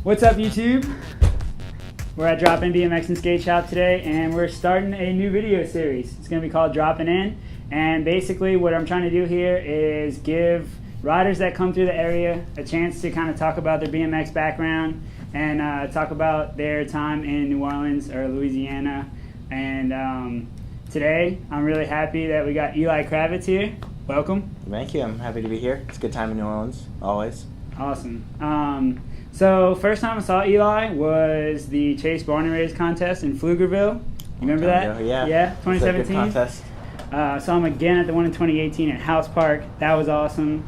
What's up, YouTube? We're at Drop-In BMX and Skate Shop today, and we're starting a new video series. It's going to be called Dropping In, and basically what I'm trying to do here is give riders that come through the area a chance to kind of talk about their BMX background and talk about their time in New Orleans or Louisiana. And today, I'm really happy that we got Eli Kravetz here. Welcome. Thank you. I'm happy to be here. It's a good time in New Orleans, always. Awesome. So first time I saw Eli was the Chase Barn and Race contest in Pflugerville. You remember that? Yeah. Yeah, 2017. It's a good contest. Saw him again at the one in 2018 at House Park. That was awesome.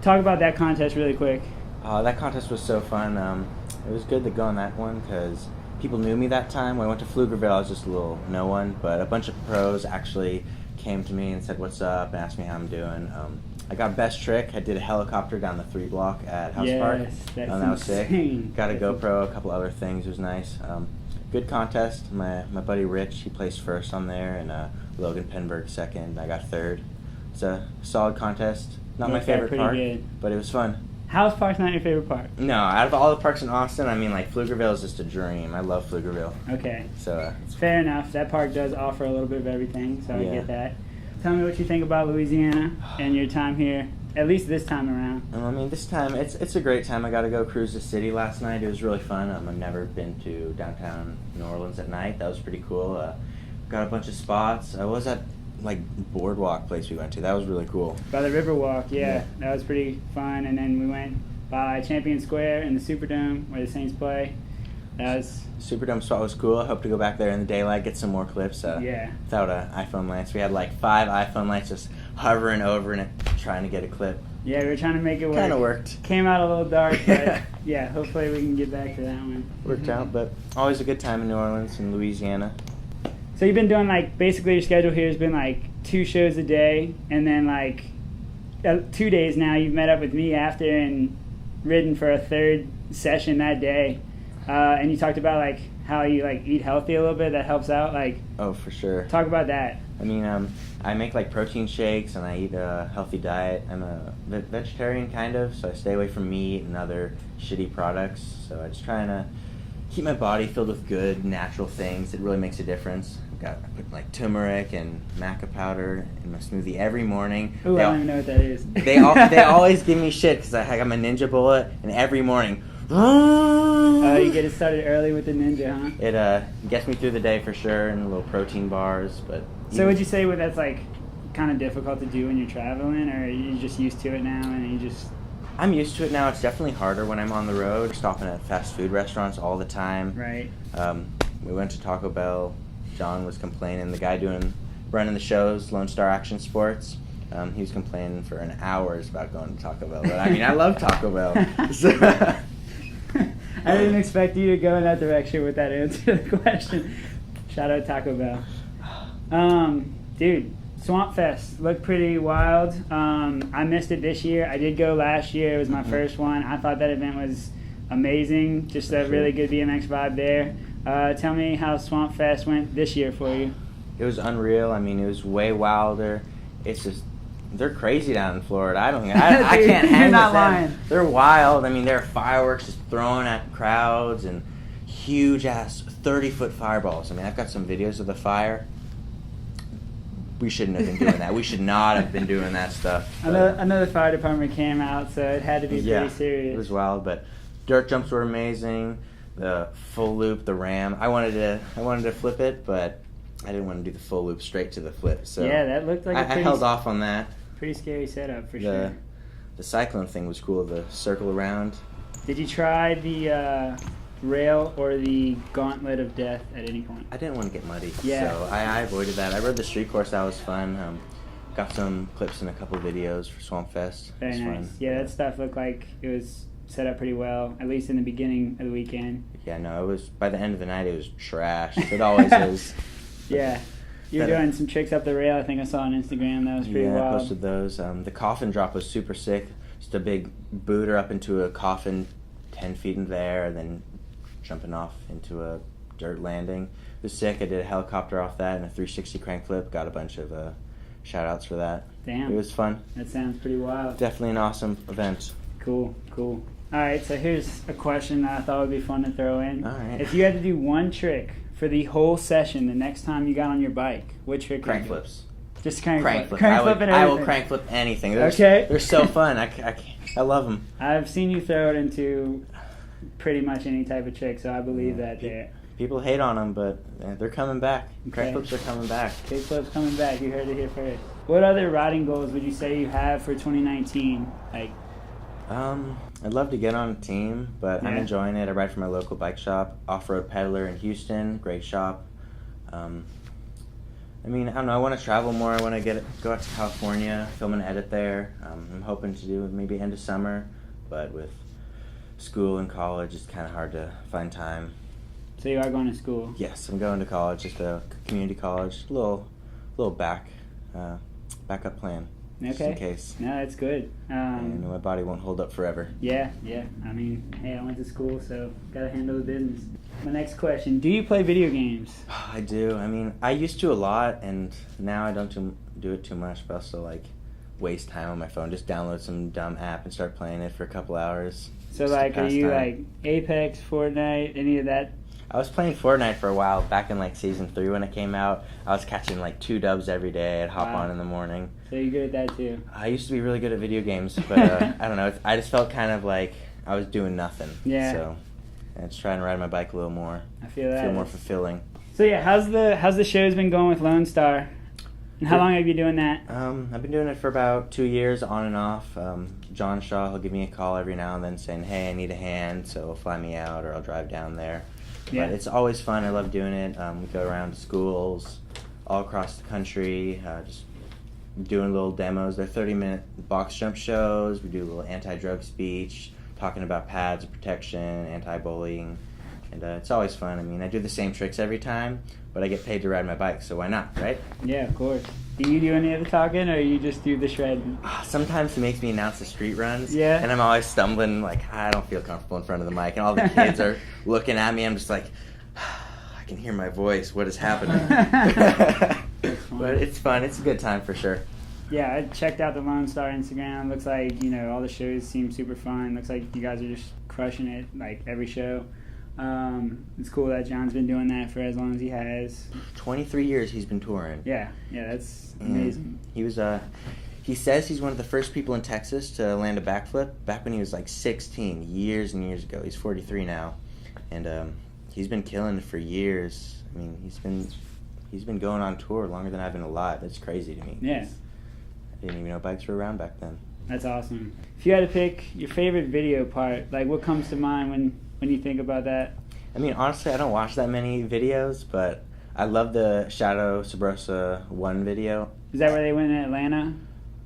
Talk about that contest really quick. That contest was so fun. It was good to go on that one because people knew me that time. When I went to Pflugerville, I was just a little no one, but a bunch of pros actually came to me and said what's up and asked me how I'm doing. I got best trick. I did a helicopter down the 3 block at House Park. That was sick. Got a That's GoPro, a couple other things. It was nice. Good contest. My buddy Rich, he placed first on there, and Logan Penberg second. I got third. It's a solid contest. Not my favorite part, but it was fun. House Park's not your favorite part? No, out of all the parks in Austin, I mean, like, Pflugerville is just a dream. I love Pflugerville. Okay. So fair enough. That park does offer a little bit of everything, so yeah. I get that. Tell me what you think about Louisiana and your time here, at least this time around. I mean, this time, it's a great time. I got to go cruise the city last night. It was really fun. I've never been to downtown New Orleans at night. That was pretty cool. Got a bunch of spots. I was at, like, boardwalk place we went to. That was really cool. By the Riverwalk, yeah. That was pretty fun. And then we went by Champion Square in the Superdome where the Saints play. That was... Superdome spot was cool. I hope to go back there in the daylight, get some more clips. Without an iPhone lens. We had like 5 iPhone lights just hovering over it, trying to get a clip. Yeah, we were trying to make it work. Kind of worked. Came out a little dark, but yeah, hopefully we can get back to that one. Worked out, but always a good time in New Orleans and Louisiana. So you've been doing, like, basically your schedule here has been like 2 shows a day, and then like 2 days now you've met up with me after and ridden for a 3rd session that day. And you talked about, like, how you, like, eat healthy a little bit. That helps out. Like, oh, for sure. Talk about that. I mean, I make, like, protein shakes, and I eat a healthy diet. I'm a vegetarian, kind of, so I stay away from meat and other shitty products. So I just trying to keep my body filled with good, natural things. It really makes a difference. I put, like, turmeric and maca powder in my smoothie every morning. Ooh, I don't even know what that is. They always give me shit because I got my Ninja bullet, and every morning... Oh, you get it started early with the Ninja, huh? It gets me through the day for sure, and little protein bars. But so would you say that's like kind of difficult to do when you're traveling, or are you just used to it now and you just? I'm used to it now. It's definitely harder when I'm on the road, stopping at fast food restaurants all the time. Right. We went to Taco Bell. John was complaining. The guy running the shows, Lone Star Action Sports. He was complaining for an hours about going to Taco Bell. But I mean, I love Taco Bell. So, I didn't expect you to go in that direction with that answer to the question. Shout out Taco Bell. Dude, Swamp Fest looked pretty wild. I missed it this year. I did go last year. It was my first one. I thought that event was amazing. Just a really good BMX vibe there. Tell me how Swamp Fest went this year for you. It was unreal. I mean, it was way wilder. It's just... They're crazy down in Florida. I can't hang with them. They're wild. I mean, there are fireworks just thrown at crowds and huge-ass 30-foot fireballs. I mean, I've got some videos of the fire. We shouldn't have been doing that. We should not have been doing that stuff. Another fire department came out, so it had to be pretty serious. It was wild, but dirt jumps were amazing. The full loop, the ram. I wanted to flip it, but I didn't want to do the full loop straight to the flip. So yeah, that looked like I held off on that. Pretty scary setup for sure. The cyclone thing was cool, the circle around. Did you try the rail or the gauntlet of death at any point? I didn't want to get muddy, yeah. So I avoided that. I rode the street course, that was fun. Got some clips and a couple videos for Swamp Fest. Very nice. Fun. Yeah, that stuff looked like it was set up pretty well, at least in the beginning of the weekend. Yeah, no, it was, by the end of the night, it was trash. It always is. Yeah. You were doing some tricks up the rail, I think I saw on Instagram. That was pretty wild. Yeah, I posted those. The coffin drop was super sick. Just a big booter up into a coffin 10 feet in there, and then jumping off into a dirt landing. It was sick. I did a helicopter off that and a 360 crank flip. Got a bunch of shout-outs for that. Damn. It was fun. That sounds pretty wild. Definitely an awesome event. Cool, cool. All right, so here's a question that I thought would be fun to throw in. All right. If you had to do one trick for the whole session the next time you got on your bike, what trick would Crank you flips. do? Just crank flip. I and everything. will crank flip anything. Okay. They're so fun. I love them. I've seen you throw it into pretty much any type of trick, so I believe that. People hate on them, but they're coming back. Okay. Crank flips are coming back. Crank flips coming back. You heard it here first. What other riding goals would you say you have for 2019? I'd love to get on a team, but I'm enjoying it. I ride for my local bike shop, Off-Road Peddler in Houston. Great shop. I mean, I don't know. I want to travel more. I want to go out to California, film and edit there. I'm hoping to do maybe end of summer, but with school and college, it's kind of hard to find time. So you are going to school? Yes, I'm going to college, just a community college. A little backup plan. Okay. Just in case. No, that's good. And my body won't hold up forever. Yeah. I mean, hey, I went to school, so gotta handle the business. My next question: do you play video games? I do. I mean, I used to a lot, and now I don't do it too much. But also waste time on my phone. Just download some dumb app and start playing it for a couple hours. So are you time. Apex, Fortnite, any of that? I was playing Fortnite for a while back in season 3 when it came out. I was catching 2 dubs every day. I'd hop on in the morning. So you're good at that too? I used to be really good at video games, but I don't know. I just felt kind of like I was doing nothing. Yeah. So I just trying to ride my bike a little more. I feel that. Feel more fulfilling. So yeah, how's the show's been going with Lone Star? And how long have you been doing that? I've been doing it for about 2 years, on and off. John Shaw, he'll give me a call every now and then saying, hey, I need a hand, so he'll fly me out or I'll drive down there. Yeah. But it's always fun. I love doing it. We go around to schools all across the country, just doing little demos. They're 30-minute box jump shows. We do a little anti-drug speech, talking about pads of protection, anti-bullying, and it's always fun. I mean, I do the same tricks every time, but I get paid to ride my bike, so why not, right? Yeah, of course. Do you do any of the talking, or you just do the shredding? Sometimes he makes me announce the street runs, yeah, and I'm always stumbling, I don't feel comfortable in front of the mic, and all the kids are looking at me. I'm just like, I can hear my voice. What is happening? But it's fun. It's a good time for sure. Yeah, I checked out the Lone Star Instagram. Looks like, all the shows seem super fun. Looks like you guys are just crushing it, every show. It's cool that John's been doing that for as long as he has. 23 years he's been touring. Yeah, that's amazing. He says he's one of the first people in Texas to land a backflip back when he was 16, years and years ago. He's 43 now, and he's been killing it for years. I mean, he's been going on tour longer than I've been alive. That's crazy to me. Yeah. I didn't even know bikes were around back then. That's awesome. If you had to pick your favorite video part, what comes to mind when you think about that? I mean, honestly, I don't watch that many videos, but I love the Shadow Sabrosa 1 video. Is that where they went in Atlanta?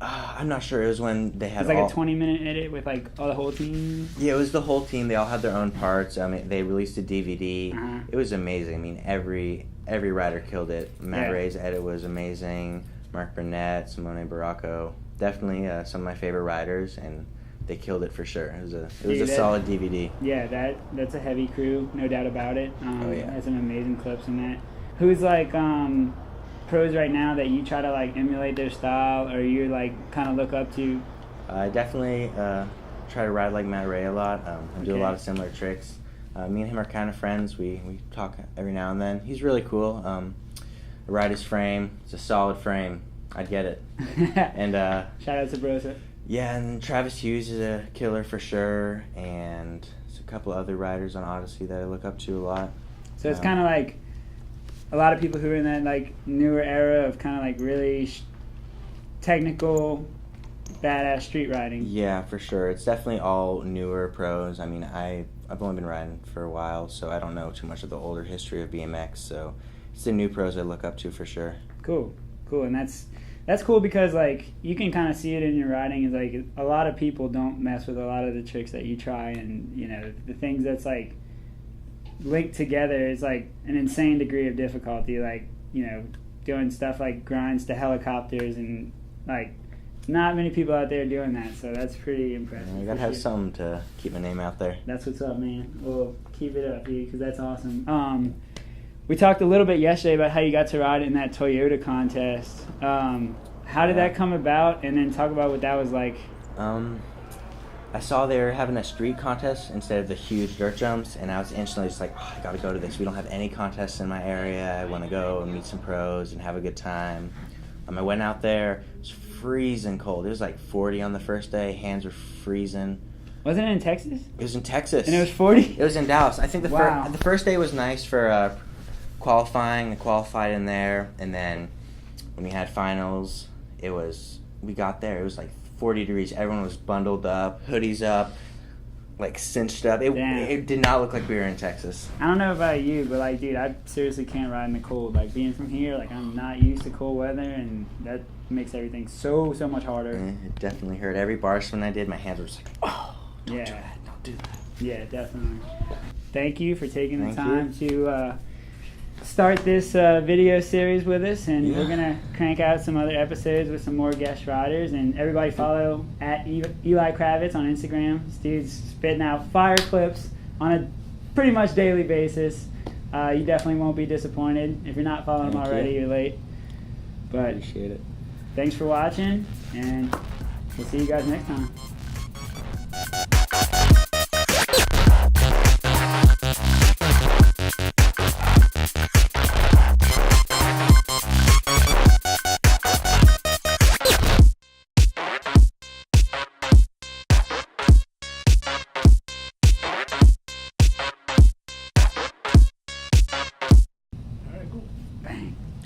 I'm not sure. It was when they had a 20-minute edit with all the whole team? Yeah, it was the whole team. They all had their own parts. I mean, they released a DVD. Uh-huh. It was amazing. I mean, every rider killed it. Matt Ray's edit was amazing. Mark Burnett, Simone Baracco. Definitely some of my favorite riders, and they killed it for sure. It was a solid DVD. Yeah, that's a heavy crew, no doubt about it. Has some amazing clips in that. Who's pros right now that you try to emulate their style, or you kind of look up to? I definitely try to ride like Matt Ray a lot. I do a lot of similar tricks. Me and him are kind of friends. We talk every now and then. He's really cool. I ride his frame. It's a solid frame. I'd get it. And shout out to Brosa. Yeah, and Travis Hughes is a killer for sure, and there's a couple other riders on Odyssey that I look up to a lot. So it's kind of a lot of people who are in that newer era of kind of really technical, badass street riding. Yeah, for sure. It's definitely all newer pros. I mean, I've only been riding for a while, so I don't know too much of the older history of BMX. So it's the new pros I look up to for sure. Cool, and that's cool because you can kind of see it in your riding. Is a lot of people don't mess with a lot of the tricks that you try, and the things that's linked together is an insane degree of difficulty. Doing stuff like grinds to helicopters, and not many people out there doing that. So that's pretty impressive. You gotta have something to keep my name out there. That's what's up, man. Well, keep it up, because that's awesome. We talked a little bit yesterday about how you got to ride in that Toyota contest. How did that come about? And then talk about what that was like. I I saw they were having a street contest instead of the huge dirt jumps, and I was instantly just like, oh, I gotta go to this. We don't have any contests in my area. I want to go and meet some pros and have a good time. I went out there. It was freezing cold. It was like 40 on the first day. Hands were freezing. Wasn't it in Texas? It was in Texas. And it was 40? It was in Dallas. I think Wow. the first day was nice for qualifying. I qualified in there, and then when we had finals, we got there. It was like 40 degrees. Everyone was bundled up, hoodies up, like cinched up. It did not look like we were in Texas. I don't know about you, but like, dude, I seriously can't ride in the cold. Like, being from here, like, I'm not used to cold weather, and that makes everything so much harder. It definitely hurt. Every bar swing I did, my hands were just like, oh, don't Yeah. do that, don't do that. Yeah, definitely. Thank you for taking the Thank time to start this video series with us, and we're gonna crank out some other episodes with some more guest riders. And everybody follow at Eli Kravetz on Instagram. This dude's spitting out fire clips on a pretty much daily basis. You definitely won't be disappointed. If you're not following him already, you're late. But Appreciate it. thanks for watching, and we'll see you guys next time.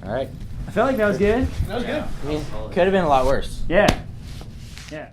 All right. I felt like that was good. That was good. I mean, could have been a lot worse. Yeah. Yeah.